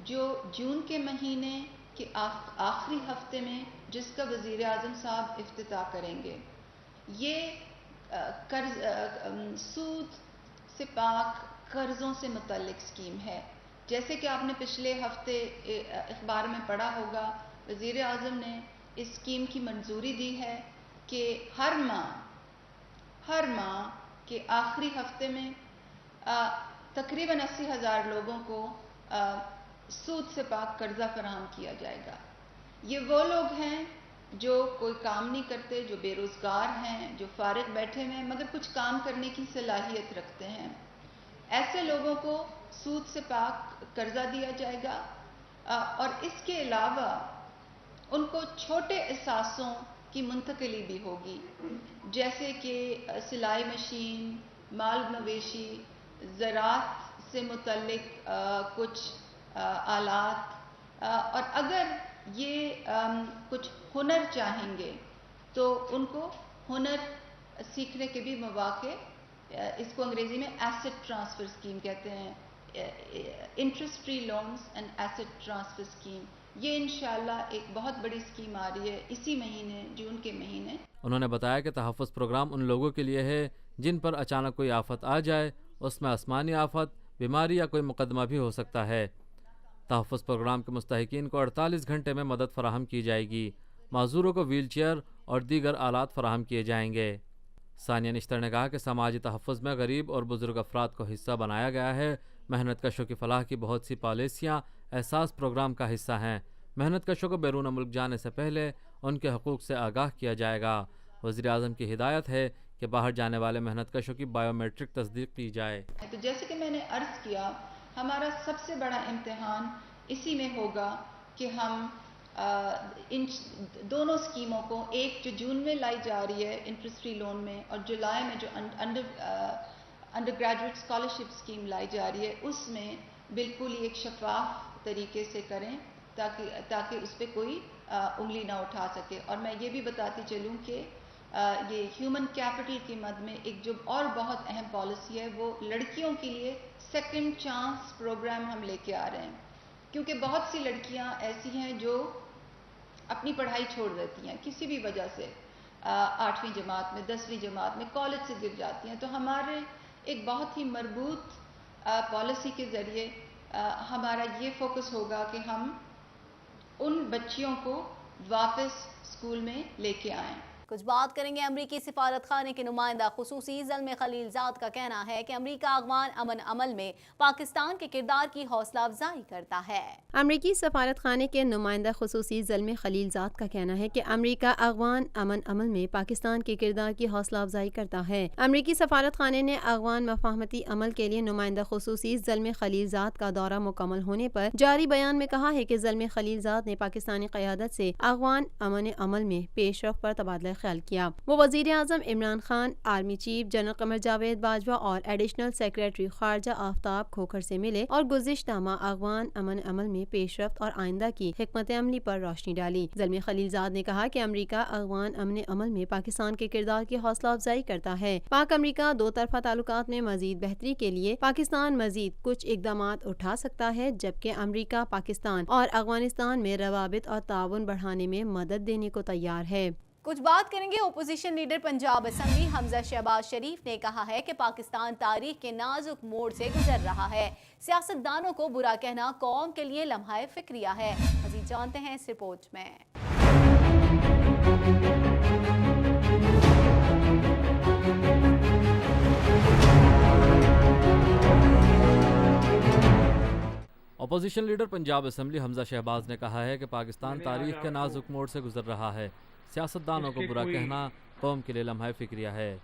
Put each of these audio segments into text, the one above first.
جو جون کے مہینے کے آخری ہفتے میں جس کا وزیر اعظم صاحب افتتاح کریں گے، یہ سود سے پاک قرضوں سے متعلق اسکیم ہے. جیسے کہ آپ نے پچھلے ہفتے اخبار میں پڑھا ہوگا، وزیر اعظم نے اس اسکیم کی منظوری دی ہے کہ ہر ماہ کے آخری ہفتے میں تقریباً 80,000 لوگوں کو سود سے پاک قرضہ فراہم کیا جائے گا. یہ وہ لوگ ہیں جو کوئی کام نہیں کرتے، جو بے روزگار ہیں، جو فارغ بیٹھے ہوئے ہیں مگر کچھ کام کرنے کی صلاحیت رکھتے ہیں. ایسے لوگوں کو سود سے پاک قرضہ دیا جائے گا، اور اس کے علاوہ ان کو چھوٹے اثاثوں کی منتقلی بھی ہوگی، جیسے کہ سلائی مشین، مال مویشی، زراعت سے متعلق کچھ آلات، اور اگر یہ کچھ ہنر چاہیں گے تو ان کو ہنر سیکھنے کے بھی مواقع، اس کو انگریزی میں ایسٹ ٹرانسفر اسکیم کہتے ہیں، interest free loans and asset transfer scheme. یہ انشاءاللہ ایک بہت بڑی اسکیم آ رہی ہے اسی مہینے، جون کے مہینے. انہوں نے بتایا کہ تحفظ پروگرام ان لوگوں کے لیے ہے جن پر اچانک کوئی آفت آ جائے، اس میں آسمانی آفت، بیماری یا کوئی مقدمہ بھی ہو سکتا ہے. تحفظ پروگرام کے مستحقین کو 48 گھنٹے میں مدد فراہم کی جائے گی. معذوروں کو ویل چیئر اور دیگر آلات فراہم کیے جائیں گے. ثانیہ نشتر نے کہا کہ سماجی تحفظ میں غریب اور بزرگ افراد کو حصہ بنایا گیا ہے. محنت کشوں کی فلاح کی بہت سی پالیسیاں احساس پروگرام کا حصہ ہیں. محنت کشوں کو بیرون ملک جانے سے پہلے ان کے حقوق سے آگاہ کیا جائے گا. وزیر اعظم کی ہدایت ہے کہ باہر جانے والے محنت کشوں کی بائیو میٹرک تصدیق کی جائے. تو جیسے کہ میں نے عرض کیا، ہمارا سب سے بڑا امتحان اسی میں ہوگا کہ ہم ان دونوں اسکیموں کو، ایک جو جون میں لائی جا رہی ہے انٹرسٹ فری لون میں، اور جولائی میں جو انڈر گریجویٹ اسکالرشپ اسکیم لائی جا رہی ہے، اس میں بالکل ایک شفاف طریقے سے کریں تاکہ اس پہ کوئی انگلی نہ اٹھا سکے. اور میں یہ بھی بتاتی چلوں کہ یہ ہیومن کیپٹل کی مد میں ایک جو اور بہت اہم پالیسی ہے، وہ لڑکیوں کے لیے سیکنڈ چانس پروگرام ہم لے کے آ رہے ہیں. کیونکہ بہت سی لڑکیاں ایسی ہیں جو اپنی پڑھائی چھوڑ دیتی ہیں کسی بھی وجہ سے، 8ویں جماعت میں، 10ویں جماعت میں، کالج سے گر جاتی ہیں. تو ہمارے ایک بہت ہی مربوط پالیسی کے ذریعے ہمارا یہ فوکس ہوگا کہ ہم ان بچیوں کو واپس اسکول میں لے کے آئیں. کچھ بات کریں گے امریکی سفارت خانے کے نمائندہ خصوصی زلمے خلیل زاد کا کہنا ہے کہ امریکہ افغان امن عمل میں پاکستان کے کردار کی حوصلہ افزائی کرتا ہے. امریکی سفارت خانے کے نمائندہ خصوصی زلمے خلیل زاد کا کہنا ہے کہ امریکہ افغان امن عمل میں پاکستان کے کردار کی حوصلہ افزائی کرتا ہے. امریکی سفارت خانے نے افغان مفاہمتی عمل کے لیے نمائندہ خصوصی زلمے خلیل زاد کا دورہ مکمل ہونے پر جاری بیان میں کہا ہے کہ زلمے خلیل زاد نے پاکستانی قیادت سے افغان امن عمل میں پیش رفت پر تبادلہ خیال کیا. وہ وزیر اعظم Imran Khan, army chief general Qamar Javed Bajwa اور ایڈیشنل سیکریٹری خارجہ آفتاب کھوکھر سے ملے اور گزشتہ ماہ افغان امن عمل میں پیش رفت اور آئندہ کی حکمت عملی پر روشنی ڈالی. زلمے خلیل زاد نے کہا کہ امریکہ افغان امن عمل میں پاکستان کے کردار کی حوصلہ افزائی کرتا ہے. پاک امریکہ دو طرفہ تعلقات میں مزید بہتری کے لیے پاکستان مزید کچھ اقدامات اٹھا سکتا ہے، جبکہ امریکہ پاکستان اور افغانستان میں روابط اور تعاون بڑھانے میں مدد دینے کو تیار ہے. کچھ بات کریں گے اپوزیشن لیڈر پنجاب اسمبلی حمزہ شہباز شریف نے کہا ہے کہ پاکستان تاریخ کے نازک موڑ سے گزر رہا ہے. سیاستدانوں کو برا کہنا قوم کے لیے لمحہ فکریہ ہے. مزید جانتے ہیں اس رپورٹ میں. اپوزیشن لیڈر پنجاب اسمبلی حمزہ شہباز نے کہا ہے کہ پاکستان تاریخ کے نازک موڑ سے گزر رہا ہے. سیاستدانوں کو برا کہنا قوم کے لیے لمحہ فکریہ ہے.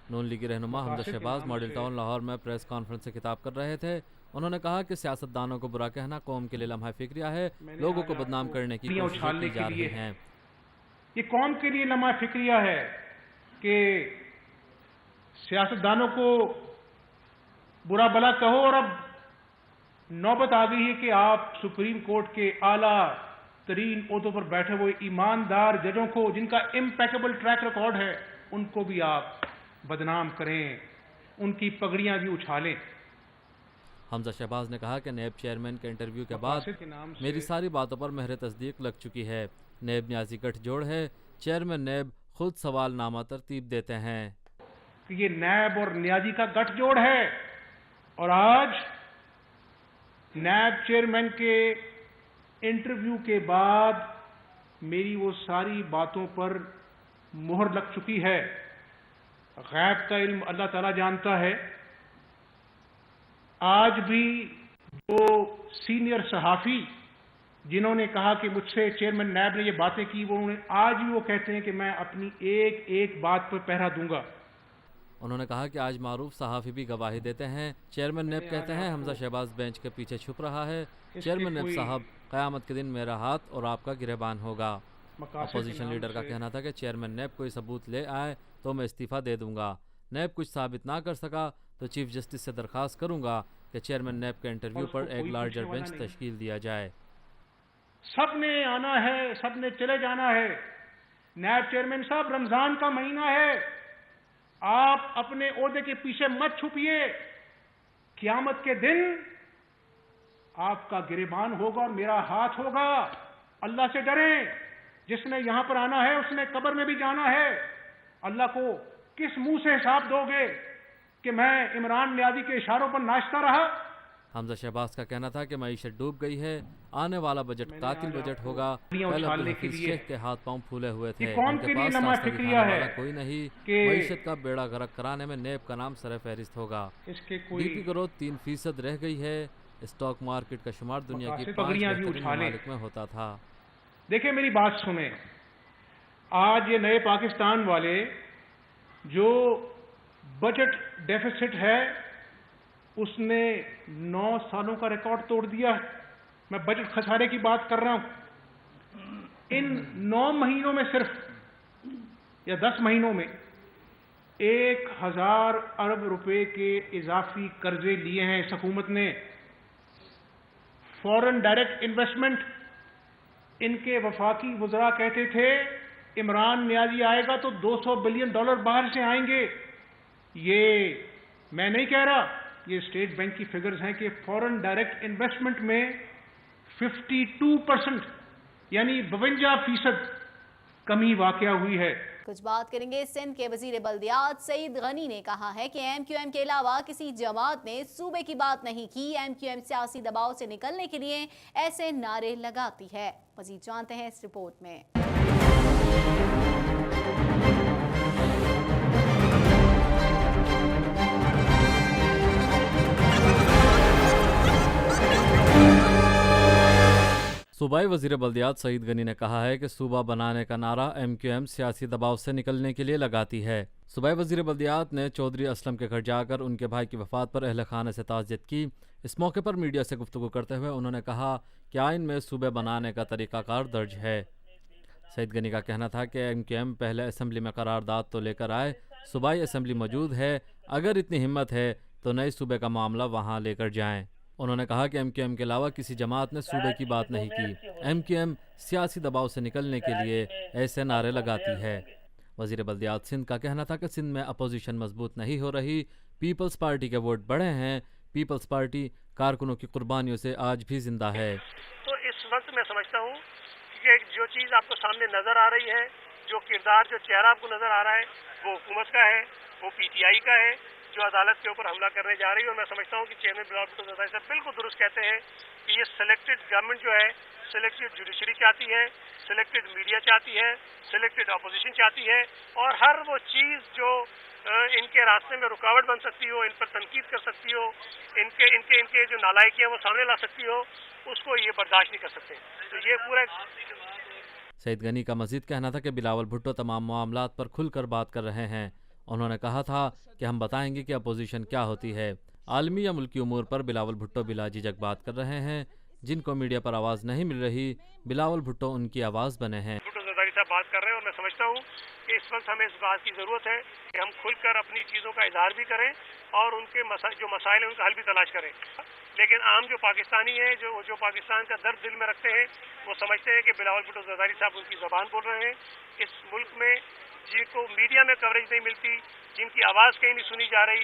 نون لیگی رہنما حمزہ شہباز ماڈل ٹاؤن لاہور میں پریس کانفرنس سے خطاب کر رہے تھے. انہوں نے کہا کہ سیاستدانوں کو برا کہنا قوم کے لیے لمحہ فکریہ ہے. لوگوں کو بدنام کرنے کی کوششیں کی جا رہی ہیں. یہ قوم کے لیے لمحہ فکریہ ہے کہ سیاستدانوں کو برا بلا کہو، اور اب نوبت آ گئی ہے کہ آپ سپریم کورٹ کے اعلیٰ ترین عہدوں پر بیٹھے ہوئے ایماندار ججوں کو، جن کا امپیکیبل ٹریک ریکارڈ ہے، ان کو بھی آپ بدنام کریں، ان کی پگڑیاں بھی اچھالیں. حمزہ شہباز نے کہا کہ نیب چیئرمین کے انٹرویو کے بعد میری ساری باتوں پر مہر تصدیق لگ چکی ہے۔ نیب نیازی گٹھ جوڑ ہے، چیئرمین نیب خود سوال نامہ ترتیب دیتے ہیں کہ یہ نیب اور نیازی کا گٹھ جوڑ ہے، اور آج نیب چیئرمین کے انٹرویو کے بعد میری وہ ساری باتوں پر مہر لگ چکی ہے۔ غیب کا علم اللہ تعالیٰ جانتا ہے۔ آج بھی جو سینئر صحافی جنہوں نے کہا کہ مجھ سے چیئرمین نیب نے یہ باتیں کی، انہوں نے آج بھی وہ کہتے ہیں کہ میں اپنی ایک ایک بات پر پہرا دوں گا۔ انہوں نے کہا کہ آج معروف صحافی بھی گواہی دیتے ہیں۔ چیئرمین نیب کہتے ہیں حمزہ شہباز بینچ کے پیچھے چھپ رہا ہے۔ چیئرمین نیب صاحب، قیامت کے دن میرا ہاتھ اور آپ کا گریبان ہوگا۔ اپوزیشن لیڈر کا کہنا تھا کہ چیئرمین نیب کوئی ثبوت لے آئے تو میں استعفیٰ دے دوں گا۔ نیب کچھ ثابت نہ کر سکا تو چیف جسٹس سے درخواست کروں گا کہ چیئرمین نیب کے انٹرویو پر ایک لارجر بینچ تشکیل دیا جائے۔ سب نے آنا ہے، سب نے چلے جانا ہے۔ نیب چیئرمین صاحب، رمضان کا مہینہ ہے، آپ اپنے عہدے کے پیچھے مت چھپیے۔ قیامت کے دن آپ کا گریبان ہوگا اور میرا ہاتھ ہوگا۔ اللہ سے ڈریں، جس نے یہاں پر آنا ہے اس نے قبر میں بھی جانا ہے۔ اللہ کو کس منہ سے حساب دو گے کہ میں عمران نیازی کے اشاروں پر ناچتا رہا؟ حمزہ شہباز کا کہنا تھا کہ معیشت ڈوب گئی ہے، آنے والا بجٹ قاتل بجٹ ہوگا۔ پہلے عبدالحفیظ شیخ کے ہاتھ پاؤں پھولے ہوئے تھے، ان کے پاس راستہ دکھانے والا کوئی نہیں۔ معیشت کا بیڑا غرق کرانے میں نیب کا نام سر فہرست ہوگا۔ ڈی پی گروتھ 3% رہ گئی ہے۔ اسٹاک مارکیٹ کا شمار دنیا کی 5 بہترین ممالک میں ہوتا تھا۔ دیکھیں میری بات سنیں، آج یہ نئے پاکستان والے جو بجٹ ڈیفیسٹ ہے اس نے 9 سالوں کا ریکارڈ توڑ دیا ہے۔ میں بجٹ خسارے کی بات کر رہا ہوں۔ ان 9 مہینوں میں صرف یا 10 مہینوں میں 1000 ارب روپے کے اضافی قرضے لیے ہیں اس حکومت نے۔ فورن ڈائریکٹ انویسٹمنٹ، ان کے وفاقی وزراء کہتے تھے عمران نیازی آئے گا تو $200 بلین باہر سے آئیں گے۔ یہ میں نہیں کہہ رہا، یہ اسٹیٹ بینک کی فگرز ہیں کہ فورن ڈائریکٹ انویسٹمنٹ میں 52% یعنی 52% کمی واقع ہوئی ہے۔ کچھ بات کریں گے سندھ کے وزیر بلدیات سعید غنی نے کہا ہے کہ ایم کیو ایم کے علاوہ کسی جماعت نے صوبے کی بات نہیں کی۔ ایم کیو ایم سیاسی دباؤ سے نکلنے کے لیے ایسے نعرے لگاتی ہے۔ مزید جانتے ہیں اس رپورٹ میں۔ صوبائی وزیر بلدیات سعید غنی نے کہا ہے کہ صوبہ بنانے کا نعرہ ایم کیو ایم سیاسی دباؤ سے نکلنے کے لیے لگاتی ہے۔ صوبائی وزیر بلدیات نے چودھری اسلم کے گھر جا کر ان کے بھائی کی وفات پر اہل خانہ سے تعزیت کی۔ اس موقع پر میڈیا سے گفتگو کرتے ہوئے انہوں نے کہا کہ آئین میں صوبے بنانے کا طریقہ کار درج ہے۔ سعید غنی کا کہنا تھا کہ ایم کیو ایم پہلے اسمبلی میں قرارداد تو لے کر آئے، صوبائی اسمبلی موجود ہے، اگر اتنی ہمت ہے تو نئے صوبے کا معاملہ وہاں لے کر جائیں۔ انہوں نے کہا کہ ایم کیو ایم کے علاوہ کسی جماعت نے صوبے کی بات نہیں کی۔ ایم کیو ایم سیاسی دباؤ سے نکلنے کے لیے ایسے نعرے لگاتی ہے۔ وزیر بلدیات سندھ کا کہنا تھا کہ سندھ میں اپوزیشن مضبوط نہیں ہو رہی، پیپلز پارٹی کے ووٹ بڑھے ہیں، پیپلز پارٹی کارکنوں کی قربانیوں سے آج بھی زندہ ہے۔ تو اس وقت میں سمجھتا ہوں کہ جو چیز آپ کو سامنے نظر آ رہی ہے، جو کردار، جو چہرہ آپ کو نظر آ رہا ہے، وہ حکومت کا ہے، وہ پی ٹی آئی کا ہے جو عدالت کے اوپر حملہ کرنے جا رہی ہے۔ اور میں سمجھتا ہوں کہ چیئرمین بلاول بھٹو زرداری صاحب بالکل درست کہتے ہیں کہ یہ سلیکٹڈ گورنمنٹ جو ہے، سلیکٹڈ جوڈیشری چاہتی ہے، سلیکٹڈ میڈیا چاہتی ہے، سلیکٹڈ اپوزیشن چاہتی ہے، اور ہر وہ چیز جو ان کے راستے میں رکاوٹ بن سکتی ہو، ان پر تنقید کر سکتی ہو، ان کے جو نالائکی ہیں وہ سامنے لا سکتی ہو، اس کو یہ برداشت نہیں کر سکتے۔ تو یہ پورا سعید غنی کا مزید کہنا تھا کہ بلاول بھٹو تمام معاملات پر کھل کر بات کر رہے ہیں۔ انہوں نے کہا تھا کہ ہم بتائیں گے کہ اپوزیشن کیا ہوتی ہے۔ عالمی یا ملکی امور پر بلاول بھٹو بلا جھجک بات کر رہے ہیں۔ جن کو میڈیا پر آواز نہیں مل رہی، بلاول بھٹو ان کی آواز بنے ہیں۔ بھٹو زرداری صاحب بات کر رہے ہیں، اور میں سمجھتا ہوں کہ اس وقت ہمیں اس بات کی ضرورت ہے کہ ہم کھل کر اپنی چیزوں کا اظہار بھی کریں اور ان کے جو مسائل ہیں ان کا حل بھی تلاش کریں۔ لیکن عام جو پاکستانی ہیں، جو پاکستان کا درد دل میں رکھتے ہیں، وہ سمجھتے ہیں کہ بلاول بھٹو زرداری صاحب ان کی زبان بول رہے ہیں۔ اس ملک میں جن کو میڈیا میں کوریج نہیں ملتی، جن کی آواز کہیں نہیں سنی جا رہی،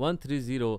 130